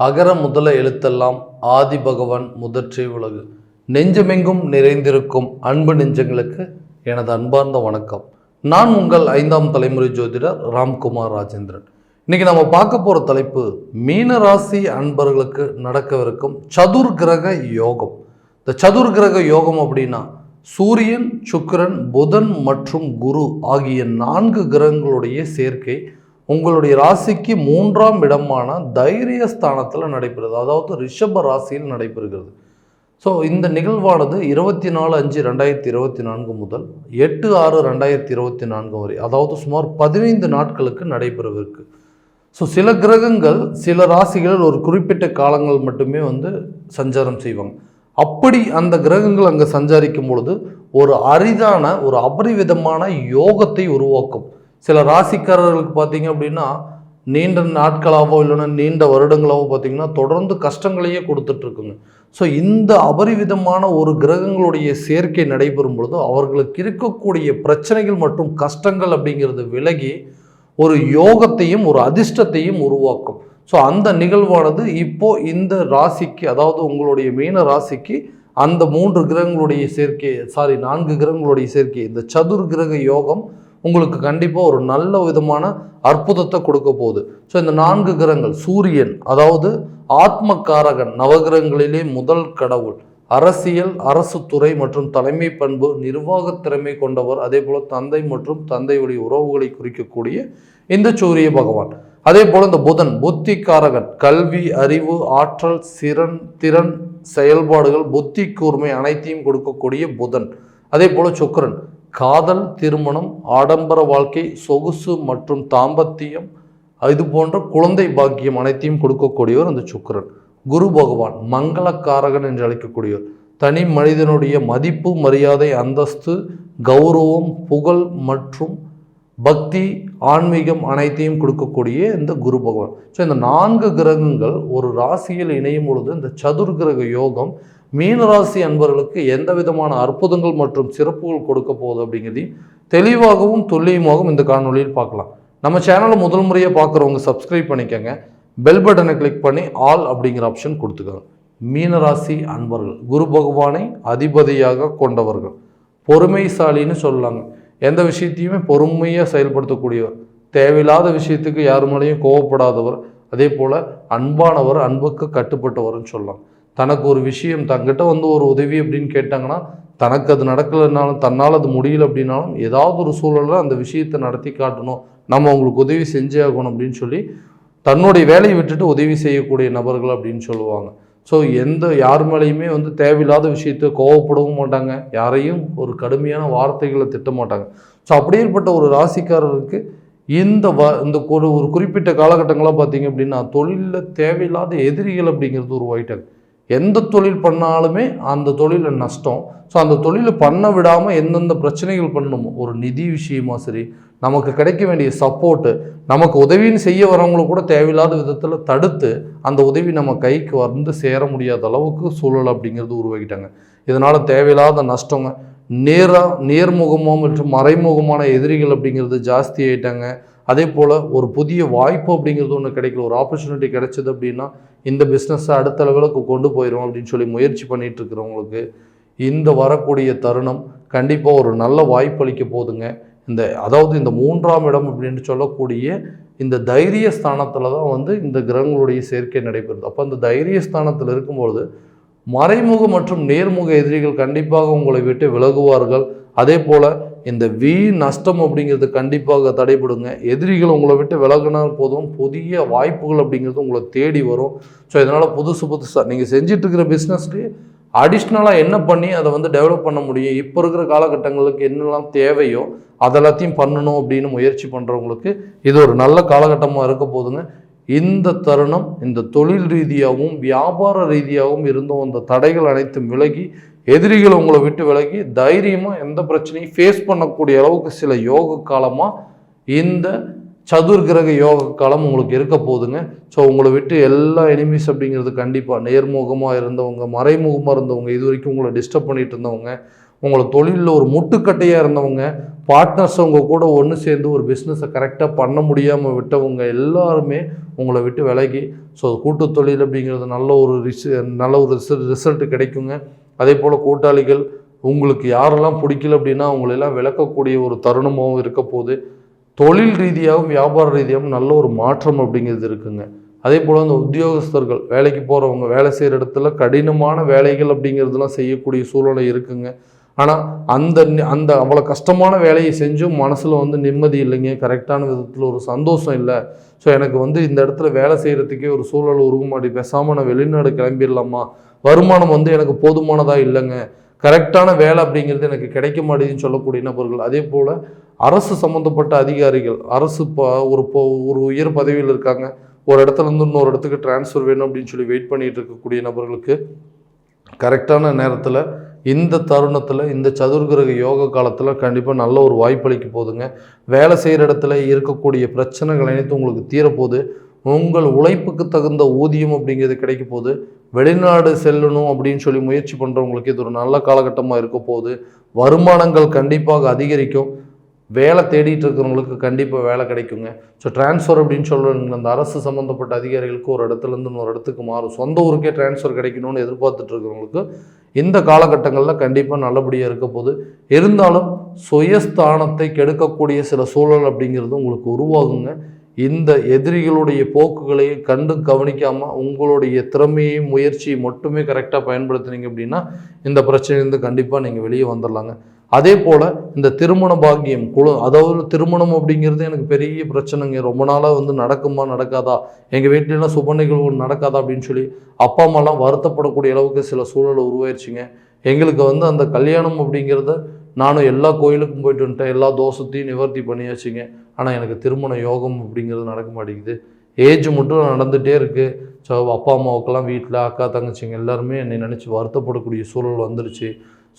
அகர முதல எழுத்தெல்லாம் ஆதி பகவான் முதற்றே உலகு. நெஞ்சமெங்கும் நிறைந்திருக்கும் அன்பு நெஞ்சங்களுக்கு எனது அன்பார்ந்த வணக்கம். நான் உங்கள் 5ஆம் தலைமுறை ஜோதிடர் ராம்குமார் ராஜேந்திரன். இன்னைக்கு நம்ம பார்க்க போகிற தலைப்பு மீனராசி அன்பர்களுக்கு நடக்கவிருக்கும் சதுர் கிரக யோகம். இந்த சதுர் கிரக யோகம் அப்படின்னா சூரியன், சுக்கிரன், புதன் மற்றும் குரு ஆகிய 4 கிரகங்களுடைய சேர்க்கை உங்களுடைய ராசிக்கு 3ஆம் இடமான தைரியஸ்தானத்தில் நடைபெறுது. அதாவது ரிஷப ராசியில் நடைபெறுகிறது. ஸோ இந்த நிகழ்வானது 24/5/2024 முதல் 8/6/2024 வரை, அதாவது சுமார் 15 நாட்களுக்கு நடைபெறவிருக்கு. ஸோ சில கிரகங்கள் சில ராசிகளில் ஒரு குறிப்பிட்ட காலங்கள் மட்டுமே சஞ்சாரம் செய்வாங்க. அப்படி அந்த கிரகங்கள் அங்கே சஞ்சாரிக்கும் பொழுது ஒரு அரிதான ஒரு அபரிவிதமான யோகத்தை உருவாக்கும். சில ராசிக்காரர்களுக்கு பார்த்தீங்க அப்படின்னா நீண்ட நாட்களாகவோ இல்லைன்னா நீண்ட வருடங்களாகவோ பார்த்தீங்கன்னா தொடர்ந்து கஷ்டங்களையே கொடுத்துட்ருக்குங்க. ஸோ இந்த அபரிவிதமான ஒரு கிரகங்களுடைய சேர்க்கை நடைபெறும் பொழுது அவர்களுக்கு இருக்கக்கூடிய பிரச்சனைகள் மற்றும் கஷ்டங்கள் அப்படிங்கிறது விலகி ஒரு யோகத்தையும் ஒரு அதிர்ஷ்டத்தையும் உருவாக்கும். ஸோ அந்த நிகழ்வானது இப்போது இந்த ராசிக்கு, அதாவது உங்களுடைய மீன ராசிக்கு அந்த 3 கிரகங்களுடைய சேர்க்கை 4 கிரகங்களுடைய சேர்க்கை, இந்த சதுர் கிரக யோகம் உங்களுக்கு கண்டிப்பாக ஒரு நல்ல விதமான அற்புதத்தை கொடுக்க போகுது. ஸோ இந்த 4 கிரகங்கள், சூரியன் அதாவது ஆத்மகாரகன், நவகிரகங்களிலே முதல் கடவுள், அரசியல், அரசு துறை மற்றும் தலைமை பண்பு, நிர்வாக திறமை கொண்டவர், அதே போல் தந்தை மற்றும் தந்தையுடைய உறவுகளை குறிக்கக்கூடிய இந்த சூரிய பகவான். அதே போல் இந்த புதன் புத்திகாரகன், கல்வி, அறிவு, ஆற்றல், திறன், செயல்பாடுகள், புத்தி கூர்மை அனைத்தையும் கொடுக்கக்கூடிய புதன். அதே போல் சுக்கிரன் காதல், திருமணம், ஆடம்பர வாழ்க்கை, சொகுசு மற்றும் தாம்பத்தியம், இது போன்ற குழந்தை பாக்கியம் அனைத்தையும் கொடுக்கக்கூடியவர் அந்த சுக்கிரன். குரு பகவான் மங்களக்காரகன் என்று அழைக்கக்கூடியவர், தனி மனிதனுடைய மதிப்பு, மரியாதை, அந்தஸ்து, கௌரவம், புகழ் மற்றும் பக்தி, ஆன்மீகம் அனைத்தையும் கொடுக்கக்கூடிய இந்த குரு பகவான். ஸோ இந்த 4 கிரகங்கள் ஒரு ராசியில் இணையும் பொழுது இந்த சதுர் கிரக யோகம் மீனராசி அன்பர்களுக்கு எந்த விதமான அற்புதங்கள் மற்றும் சிறப்புகள் கொடுக்க போகுது அப்படிங்கிறதையும் தெளிவாகவும் துல்லியமாகவும் இந்த காணொலியில் பார்க்கலாம். நம்ம சேனலை முதல் முறையாக பார்க்குறவங்க சப்ஸ்கிரைப் பண்ணிக்கோங்க, பெல் பட்டனை கிளிக் பண்ணி ஆல் அப்படிங்கிற ஆப்ஷன் கொடுத்துக்கோங்க. மீனராசி அன்பர்கள் குரு பகவானை அதிபதியாக கொண்டவர்கள், பொறுமைசாலின்னு சொல்லலாங்க. எந்த விஷயத்தையுமே பொறுமையாக செயல்படுத்தக்கூடியவர், தேவையில்லாத விஷயத்துக்கு யார் மேலேயும் கோவப்படாதவர், அதே போல் அன்பானவர், அன்புக்கு கட்டுப்பட்டவர்னு சொல்லலாம். தனக்கு ஒரு விஷயம் தங்கிட்ட ஒரு உதவி அப்படின்னு கேட்டாங்கன்னா தனக்கு அது நடக்கலைன்னாலும் தன்னால் அது முடியல அப்படின்னாலும் ஏதாவது ஒரு சூழலில் அந்த விஷயத்தை நடத்தி காட்டணும், நம்ம அவங்களுக்கு உதவி செஞ்சே ஆகணும் அப்படின்னு சொல்லி தன்னுடைய வேலையை விட்டுட்டு உதவி செய்யக்கூடிய நபர்கள் அப்படின்னு சொல்லுவாங்க. ஸோ யார் மேலேயுமே தேவையில்லாத விஷயத்தை கோவப்படவும் மாட்டாங்க, யாரையும் ஒரு கடுமையான வார்த்தைகளை திட்ட மாட்டாங்க. ஸோ அப்படியேற்பட்ட ஒரு ராசிக்காரருக்கு இந்த ஒரு குறிப்பிட்ட காலகட்டங்களாக பார்த்தீங்க அப்படின்னா தொழிலில் தேவையில்லாத எதிரிகள் அப்படிங்கிறது உருவாயிட்டாங்க. எந்த தொழில் பண்ணாலுமே அந்த தொழிலில் நஷ்டம். ஸோ அந்த தொழிலை பண்ண விடாமல் எந்தெந்த பிரச்சனைகள் பண்ணணுமோ, ஒரு நிதி விஷயமா சரி, நமக்கு கிடைக்க வேண்டிய சப்போர்ட்டு, நமக்கு உதவின்னு செய்ய வரவங்களை கூட தேவையில்லாத விதத்தில் தடுத்து அந்த உதவி நம்ம கைக்கு சேர முடியாத அளவுக்கு சூழல் அப்படிங்கிறது உருவாக்கிட்டாங்க. இதனால் தேவையில்லாத நஷ்டங்க, நேர்முகமாக மற்றும் மறைமுகமான எதிரிகள் அப்படிங்கிறது ஜாஸ்தி ஆகிட்டாங்க. அதே போல் ஒரு புதிய வாய்ப்பு அப்படிங்கிறது ஒன்று கிடைக்கல, ஒரு ஆப்பர்ச்சுனிட்டி கிடைச்சது அப்படின்னா இந்த பிஸ்னஸை அடுத்த லெவலுக்கு கொண்டு போயிடும் அப்படின்னு சொல்லி முயற்சி பண்ணிகிட்டு இருக்கிறவங்களுக்கு இந்த வரக்கூடிய தருணம் கண்டிப்பாக ஒரு நல்ல வாய்ப்பு அளிக்க போகுதுங்க. அதாவது இந்த 3ஆம் இடம் அப்படின்னு சொல்லக்கூடிய இந்த தைரிய ஸ்தானத்தில் தான் இந்த கிரகங்களுடைய சேர்க்கை நடைபெறுது. அப்போ அந்த தைரிய ஸ்தானத்தில் இருக்கும்பொழுது மறைமுக மற்றும் நேர்முக எதிரிகள் கண்டிப்பாக உங்களை விட்டு விலகுவார்கள். அதே போல் இந்த நஷ்டம் அப்படிங்கிறது கண்டிப்பாக தடைபடுங்க. எதிரிகள் உங்களை விட்டு விலகினால் போதும், புதிய வாய்ப்புகள் அப்படிங்கிறது உங்களை தேடி வரும். ஸோ இதனால் புதுசாக நீங்கள் செஞ்சிட்டு இருக்கிற பிஸ்னஸ்லேயே அடிஷ்னலாக என்ன பண்ணி அதை டெவலப் பண்ண முடியும், இப்போ இருக்கிற காலகட்டங்களுக்கு என்னெல்லாம் தேவையோ அதெல்லாத்தையும் பண்ணணும் அப்படின்னு முயற்சி பண்ணுறவங்களுக்கு இது ஒரு நல்ல காலகட்டமாக இருக்க போதுங்க. இந்த தருணம் இந்த தொழில் ரீதியாகவும் வியாபார ரீதியாகவும் இருந்தும் அந்த தடைகள் அனைத்தும் விலகி எதிரிகள் உங்களை விட்டு விலகி தைரியமாக எந்த பிரச்சனையும் ஃபேஸ் பண்ணக்கூடிய அளவுக்கு சில யோக காலமாக இந்த சதுர் கிரக யோக காலம் உங்களுக்கு இருக்க போகுதுங்க. ஸோ உங்களை விட்டு எல்லா எனிமீஸ் அப்படிங்கிறது கண்டிப்பாக நேர்முகமாக இருந்தவங்க, மறைமுகமாக இருந்தவங்க, இது வரைக்கும் உங்களை டிஸ்டர்ப் பண்ணிட்டு இருந்தவங்க, உங்களை தொழிலில் ஒரு முட்டுக்கட்டையாக இருந்தவங்க, பார்ட்னர்ஸ் உங்கள் கூட ஒன்று சேர்ந்து ஒரு பிஸ்னஸை கரெக்டாக பண்ண முடியாமல் விட்டவங்க எல்லாருமே உங்களை விட்டு விலகி, ஸோ கூட்டு தொழில் அப்படிங்கிறது நல்ல ஒரு ரிசல்ட் கிடைக்குங்க. அதே போல் கூட்டாளிகள் உங்களுக்கு யாரெல்லாம் பிடிக்கல அப்படின்னா அவங்களெல்லாம் விளக்கக்கூடிய ஒரு தருணமாகவும் இருக்க போது, தொழில் ரீதியாகவும் வியாபார ரீதியாகவும் நல்ல ஒரு மாற்றம் அப்படிங்கிறது இருக்குங்க. அதே போல் அந்த உத்தியோகஸ்தர்கள் வேலைக்கு போகிறவங்க வேலை செய்கிற இடத்துல கடினமான வேலைகள் அப்படிங்கிறதுலாம் செய்யக்கூடிய சூழ்நிலை இருக்குங்க. ஆனால் அந்த அவ்வளோ கஷ்டமான வேலையை செஞ்சும் மனசில் நிம்மதி இல்லைங்க, கரெக்டான விதத்தில் ஒரு சந்தோஷம் இல்லை. ஸோ எனக்கு இந்த இடத்துல வேலை செய்கிறதுக்கே ஒரு சூழல் உருக மாட்டி, பேசாமல் நான் வெளிநாடு கிளம்பிடலாமா, வருமானம் எனக்கு போதுமானதாக இல்லைங்க, கரெக்டான வேலை அப்படிங்கிறது எனக்கு கிடைக்க மாட்டேதுன்னு சொல்லக்கூடிய நபர்கள். அதே போல் அரசு சம்மந்தப்பட்ட அதிகாரிகள், அரசு ஒரு உயர் பதவியில் இருக்காங்க, ஒரு இடத்துலேருந்து இன்னொரு இடத்துக்கு டிரான்ஸ்ஃபர் வேணும் அப்படின்னு சொல்லி வெயிட் பண்ணிகிட்டு இருக்கக்கூடிய நபர்களுக்கு கரெக்டான நேரத்தில் இந்த தருணத்தில் இந்த சதுர்கிரக யோக காலத்தில் கண்டிப்பாக நல்ல ஒரு வாய்ப்பளிக்க போகுதுங்க. வேலை செய்கிற இடத்துல இருக்கக்கூடிய பிரச்சனைகள் அனைத்தும் உங்களுக்கு தீரப்போகுது. உங்கள் உழைப்புக்கு தகுந்த ஊதியம் அப்படிங்கிறது கிடைக்க போகுது. வெளிநாடு செல்லணும் அப்படின்னு சொல்லி முயற்சி பண்ணுறவங்களுக்கு இது ஒரு நல்ல காலகட்டமாக இருக்க போகுது. வருமானங்கள் கண்டிப்பாக அதிகரிக்கும். வேலை தேடிட்டு இருக்கிறவங்களுக்கு கண்டிப்பாக வேலை கிடைக்குங்க. ஸோ டிரான்ஸ்ஃபர் அப்படின்னு சொல்கிறாங்க, அந்த அரசு சம்மந்தப்பட்ட அதிகாரிகளுக்கு ஒரு இடத்துலேருந்து இன்னொரு இடத்துக்கு மாறும், சொந்த ஊருக்கே டிரான்ஸ்ஃபர் கிடைக்கணும்னு எதிர்பார்த்துட்டு இருக்கிறவங்களுக்கு இந்த காலகட்டங்களில் கண்டிப்பாக நல்லபடியாக இருக்க போது. இருந்தாலும் சுயஸ்தானத்தை கெடுக்கக்கூடிய சில சூழல் அப்படிங்கிறது உங்களுக்கு உருவாகுங்க. இந்த எதிரிகளுடைய போக்குகளையும் கண்டு கவனிக்காமல் உங்களுடைய திறமையையும் முயற்சியை மட்டுமே கரெக்டாக பயன்படுத்தினீங்க அப்படின்னா இந்த பிரச்சனையிலேருந்து கண்டிப்பாக நீங்கள் வெளியே வந்துடலாங்க. அதே போல் இந்த திருமண பாக்கியம் அதாவது திருமணம் அப்படிங்கிறது எனக்கு பெரிய பிரச்சனைங்க, ரொம்ப நாளாக நடக்குமா நடக்காதா, எங்கள் வீட்டிலலாம் சுப நிகழ்வு நடக்காதா அப்படின்னு சொல்லி அப்பா அம்மாலாம் வருத்தப்படக்கூடிய அளவுக்கு சில சூழலை உருவாயிருச்சுங்க. எங்களுக்கு அந்த கல்யாணம் அப்படிங்கிறத நானும் எல்லா கோயிலுக்கும் போயிட்டு வந்துட்டேன், எல்லா தோஷத்தையும் நிவர்த்தி பண்ணியாச்சுங்க. ஆனால் எனக்கு திருமண யோகம் அப்படிங்கிறது நடக்க மாட்டேங்குது. ஏஜ் மட்டும் நடந்துகிட்டே இருக்குது. ஸோ அப்பா அம்மாவுக்கெல்லாம் வீட்டில் அக்கா தங்கச்சிங்க எல்லாருமே என்னை நினச்சி வருத்தப்படக்கூடிய சூழல் வந்துருச்சு.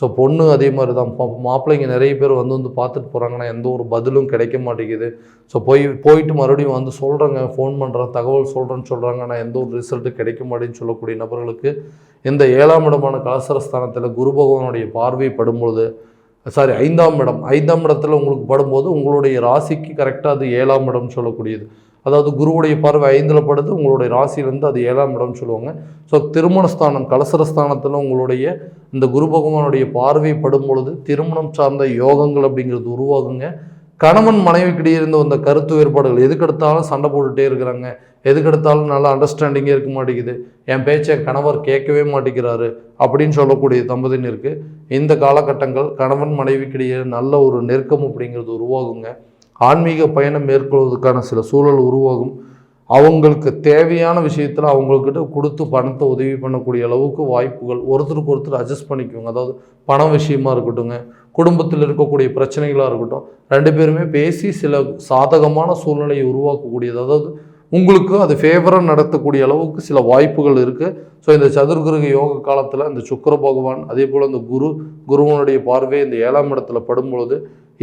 ஸோ பொண்ணு அதே மாதிரி தான், மாப்பிள்ளைங்க நிறைய பேர் பார்த்துட்டு போகிறாங்கன்னா எந்த ஒரு பதிலும் கிடைக்க மாட்டேங்குது. ஸோ போயிட்டு மறுபடியும் சொல்கிறாங்க, ஃபோன் பண்ணுறேன், தகவல் சொல்கிறாங்க, ஆனால் எந்த ஒரு ரிசல்ட்டு கிடைக்க மாட்டேன்னு சொல்லக்கூடிய நபர்களுக்கு இந்த 7ஆம் இடமான கலசரஸ்தானத்தில் குரு பகவானுடைய பார்வை படும்பொழுது, ஐந்தாம் இடத்துல உங்களுக்கு படும்போது உங்களுடைய ராசிக்கு கரெக்டாக அது 7ஆம் இடம்னு சொல்லக்கூடியது. அதாவது குருவுடைய பார்வை 5ல் படுது, உங்களுடைய ராசியிலேருந்து அது 7ஆம் இடம்னு சொல்லுவாங்க. ஸோ திருமணஸ்தானம் கலசரஸ்தானத்தில் உங்களுடைய இந்த குரு பகவானுடைய பார்வை படும் பொழுது திருமணம் சார்ந்த யோகங்கள் அப்படிங்கிறது உருவாகுங்க. கணவன் மனைவிக்கிடையே இருந்த அந்த கருத்து வேறுபாடுகள், எதுக்கெடுத்தாலும் சண்டை போட்டுகிட்டே இருக்கிறாங்க, எதுக்கெடுத்தாலும் நல்லா அண்டர்ஸ்டாண்டிங்கே இருக்க மாட்டேங்குது, என் பேச்சை கணவர் கேட்கவே மாட்டேங்கிறாரு அப்படின்னு சொல்லக்கூடிய தம்பதியினருக்கு இந்த காலகட்டங்கள் கணவன் மனைவிக்கிடையே நல்ல ஒரு நெருக்கம் அப்படிங்கிறது உருவாகுங்க. ஆன்மீக பயணம் மேற்கொள்வதற்கான சில சூழல் உருவாகும். அவங்களுக்கு தேவையான விஷயத்தில் அவங்கக்கிட்ட கொடுத்து பணத்தை உதவி பண்ணக்கூடிய அளவுக்கு வாய்ப்புகள், ஒருத்தருக்கு ஒருத்தர் அட்ஜஸ்ட் பண்ணிக்குவாங்க. அதாவது பண விஷயமா இருக்கட்டுங்க, குடும்பத்தில் இருக்கக்கூடிய பிரச்சனைகளாக இருக்கட்டும், 2 பேருமே பேசி சில சாதகமான சூழ்நிலையை உருவாக்கக்கூடியது, அதாவது உங்களுக்கு அது ஃபேவராக நடத்தக்கூடிய அளவுக்கு சில வாய்ப்புகள் இருக்குது. ஸோ இந்த சதுர்கிரக யோக காலத்தில் இந்த சுக்கிர பகவான் அதே போல் இந்த குருவனுடைய பார்வை இந்த 7ஆம் இடத்துல படும்பொழுது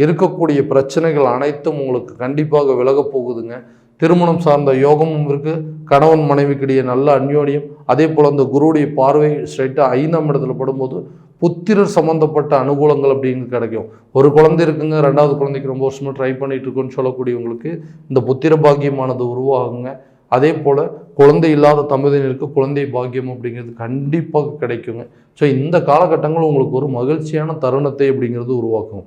இருக்கக்கூடிய பிரச்சனைகள் அனைத்தும் உங்களுக்கு கண்டிப்பாக விலகப் போகுதுங்க. திருமணம் சார்ந்த யோகமும் இருக்குது, கணவன் மனைவிக்கிடையே நல்ல அந்யோன்யம். அதே போல் அந்த குருவுடைய பார்வை ஸ்ட்ரைட்டாக 5ஆம் இடத்துல படும்போது புத்திரர் சம்மந்தப்பட்ட அனுகூலங்கள் அப்படின்னு கிடைக்கும். ஒரு குழந்தை இருக்குங்க, 2வது குழந்தைக்கு ரொம்ப வருஷமாக ட்ரை பண்ணிட்டு இருக்கோன்னு சொல்லக்கூடியவங்களுக்கு இந்த புத்திர பாக்கியமானது உருவாகுங்க. அதே போல் குழந்தை இல்லாத தம்பதியினருக்கு குழந்தை பாக்கியம் அப்படிங்கிறது கண்டிப்பாக கிடைக்குங்க. ஸோ இந்த காலகட்டங்கள் உங்களுக்கு ஒரு மகிழ்ச்சியான தருணத்தை அப்படிங்கிறது உருவாக்கும்.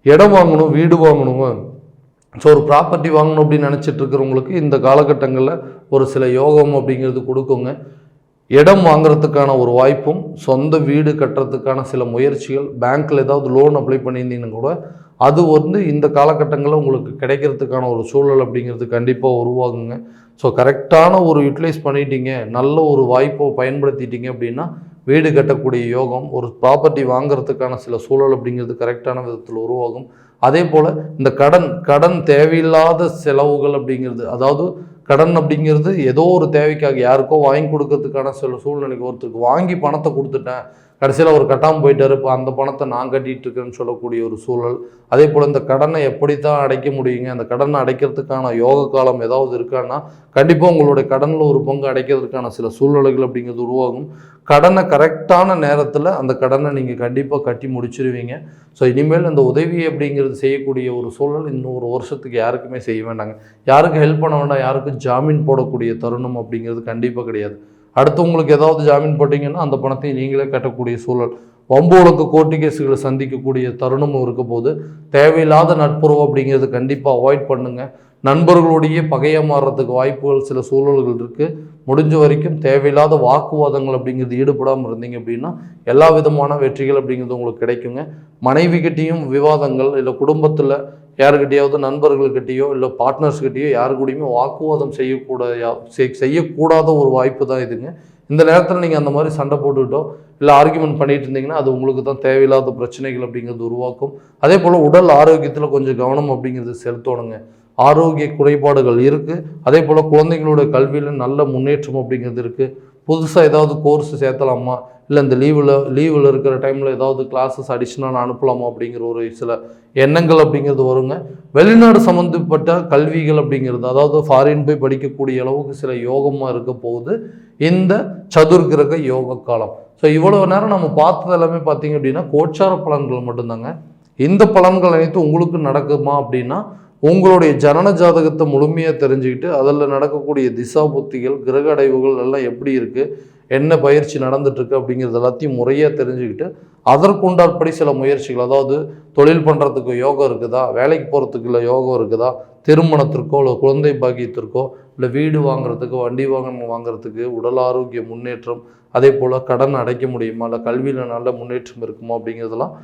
இடம் வாங்கணும், வீடு வாங்கணும், ஸோ ஒரு ப்ராப்பர்ட்டி வாங்கணும் அப்படின்னு நினச்சிட்டு இருக்கிறவங்களுக்கு இந்த காலகட்டங்களில் ஒரு சில யோகம் அப்படிங்கிறது கொடுக்குங்க. இடம் வாங்குறதுக்கான ஒரு வாய்ப்பும், சொந்த வீடு கட்டுறதுக்கான சில முயற்சிகள், பேங்க்கில் ஏதாவது லோன் அப்ளை பண்ணியிருந்தீங்கன்னா கூட அது இந்த காலகட்டங்களில் உங்களுக்கு கிடைக்கிறதுக்கான ஒரு சூழல் அப்படிங்கிறது கண்டிப்பாக உருவாகுங்க. ஸோ கரெக்டான ஒரு யூட்டிலைஸ் பண்ணிட்டீங்க, நல்ல ஒரு வாய்ப்பை பயன்படுத்திட்டீங்க அப்படின்னா வீடு கட்டக்கூடிய யோகம், ஒரு ப்ராப்பர்ட்டி வாங்கிறதுக்கான சில சூழல் அப்படிங்கிறது கரெக்டான விதத்தில் உருவாகும். அதே போல் இந்த கடன் தேவையில்லாத செலவுகள் அப்படிங்கிறது, அதாவது கடன் அப்படிங்கிறது ஏதோ ஒரு தேவைக்காக யாருக்கோ வாங்கி கொடுக்கறதுக்கான சில சூழ்நிலைக்கு, ஒருத்தருக்கு வாங்கி பணத்தை கொடுத்துட்டேன், கடைசியில் அவர் கட்டாமல் போயிட்டார், இப்போ அந்த பணத்தை நான் கட்டிகிட்டு இருக்கேன்னு சொல்லக்கூடிய ஒரு சூழல். அதே போல் இந்த கடனை எப்படி தான் அடைக்க முடியுங்க, அந்த கடனை அடைக்கிறதுக்கான யோக காலம் ஏதாவது இருக்கான்னா கண்டிப்பாக உங்களுடைய கடனில் ஒரு பங்கு அடைக்கிறதுக்கான சில சூழ்நிலைகள் அப்படிங்கிறது உருவாகும். கடனை கரெக்டான நேரத்தில் அந்த கடனை நீங்கள் கண்டிப்பாக கட்டி முடிச்சிருவீங்க. ஸோ இனிமேல் அந்த உதவி அப்படிங்கிறது செய்யக்கூடிய ஒரு சூழல் இன்னும் ஒரு வருஷத்துக்கு யாருக்குமே செய்ய வேண்டாங்க. யாருக்கும் ஹெல்ப் பண்ண வேண்டாம், யாருக்கும் ஜாமீன் போடக்கூடிய தருணம் அப்படிங்கிறது கண்டிப்பாக கிடையாது. அடுத்தவங்களுக்கு ஏதாவது ஜாமீன் போட்டிங்கன்னா அந்த பணத்தை நீங்களே கட்டக்கூடிய சூழல். வம்பு வழக்கு கோர்ட்டு கேஸுகளை சந்திக்கக்கூடிய தருணமும் இருக்க போது தேவையில்லாத நட்புறவு அப்படிங்கிறது கண்டிப்பாக அவாய்ட் பண்ணுங்கள். நண்பர்களுடைய பகையாக மாறுறதுக்கு வாய்ப்புகள் சில சூழல்கள் இருக்குது. முடிஞ்ச வரைக்கும் தேவையில்லாத வாக்குவாதங்கள் அப்படிங்கிறது ஈடுபடாமல் இருந்தீங்க அப்படின்னா எல்லா விதமான வெற்றிகள் அப்படிங்கிறது உங்களுக்கு கிடைக்குங்க. மனைவிக்கிட்டேயும் விவாதங்கள், இல்லை குடும்பத்தில் யாருக்கிட்டையாவது நண்பர்கள்கிட்டையோ இல்லை பார்ட்னர்ஸ்கிட்டையோ யாரு கூடயுமே வாக்குவாதம் செய்யக்கூடாத ஒரு வாய்ப்பு தான் இதுங்க. இந்த நேரத்தில் நீங்கள் அந்த மாதிரி சண்டை போட்டுக்கிட்டோ இல்லை ஆர்கியூமெண்ட் பண்ணிட்டு இருந்தீங்கன்னா அது உங்களுக்கு தான் தேவையில்லாத பிரச்சனைகள் அப்படிங்கிறது உருவாக்கும். அதே போல் உடல் ஆரோக்கியத்தில் கொஞ்சம் கவனம் அப்படிங்கிறது செலுத்தணுங்க. ஆரோக்கிய குறைபாடுகள் இருக்குது. அதே போல் குழந்தைங்களோட கல்வியில் நல்ல முன்னேற்றம் அப்படிங்கிறது இருக்குது. புதுசாக ஏதாவது கோர்ஸ் சேர்த்தலாமா, இல்லை இந்த லீவில் இருக்கிற டைமில் ஏதாவது கிளாஸஸ் அடிஷ்னலாக அனுப்பலாமா அப்படிங்கிற ஒரு சில எண்ணங்கள் அப்படிங்கிறது வருங்க. வெளிநாடு சம்மந்தப்பட்ட கல்விகள் அப்படிங்கிறது, அதாவது ஃபாரின் போய் படிக்கக்கூடிய அளவுக்கு சில யோகமாக இருக்க போகுது இந்த சதுர்கிரக யோக காலம். ஸோ இவ்வளோ நேரம் நம்ம பார்த்தது எல்லாமே பார்த்தீங்க அப்படின்னா கோச்சார பலன்கள் மட்டும்தாங்க. இந்த பலன்கள் அனைத்து உங்களுக்கு நடக்குமா அப்படின்னா உங்களுடைய ஜனன ஜாதகத்தை முழுமையாக தெரிஞ்சுக்கிட்டு அதில் நடக்கக்கூடிய திசா புத்திகள், கிரக அடைவுகள் எல்லாம் எப்படி இருக்குது, என்ன பயிற்சி நடந்துட்டுருக்கு அப்படிங்கிறது எல்லாத்தையும் முறையாக தெரிஞ்சுக்கிட்டு அதற்குண்டாற்படி சில முயற்சிகள், அதாவது தொழில் பண்ணுறதுக்கு யோகம் இருக்குதா, வேலைக்கு போகிறதுக்கு இல்லை யோகம் இருக்குதா, திருமணத்திற்கோ இல்லை குழந்தை பாக்கியத்திற்கோ இல்லை வீடு வாங்குறதுக்கு, வண்டி வாங்குறதுக்கு, உடல் ஆரோக்கிய முன்னேற்றம், அதே போல் கடன் அடைக்க முடியுமா, இல்லை கல்வியில் நல்ல முன்னேற்றம் இருக்குமா அப்படிங்கிறதெல்லாம்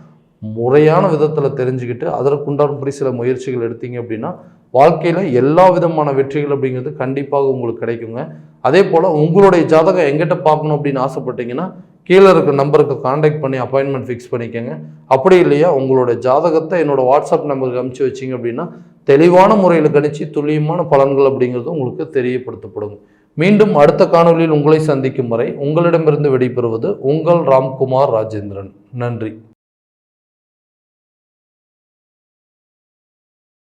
முறையான விதத்தில் தெரிஞ்சுக்கிட்டு அதற்குண்டானபடி சில முயற்சிகள் எடுத்தீங்க அப்படின்னா வாழ்க்கையில் எல்லா விதமான வெற்றிகள் அப்படிங்கிறது கண்டிப்பாக உங்களுக்கு கிடைக்குங்க. அதே போல் உங்களுடைய ஜாதகம் எங்கிட்ட பார்க்கணும் அப்படின்னு ஆசைப்பட்டீங்கன்னா கீழே இருக்க நம்பருக்கு காண்டாக்ட் பண்ணி அப்பாயின்மெண்ட் ஃபிக்ஸ் பண்ணிக்கோங்க. அப்படி இல்லையா உங்களுடைய ஜாதகத்தை என்னோட வாட்ஸ்அப் நம்பருக்கு அனுப்பிச்சு வச்சிங்க அப்படின்னா தெளிவான முறையில் கணிச்சு துல்லியமான பலன்கள் அப்படிங்கிறது உங்களுக்கு தெரியப்படுத்தப்படும். மீண்டும் அடுத்த காணொலியில் உங்களை சந்திக்கும் வரை உங்களிடமிருந்து விடைபெறுவது உங்கள் ராம்குமார் ராஜேந்திரன். நன்றி.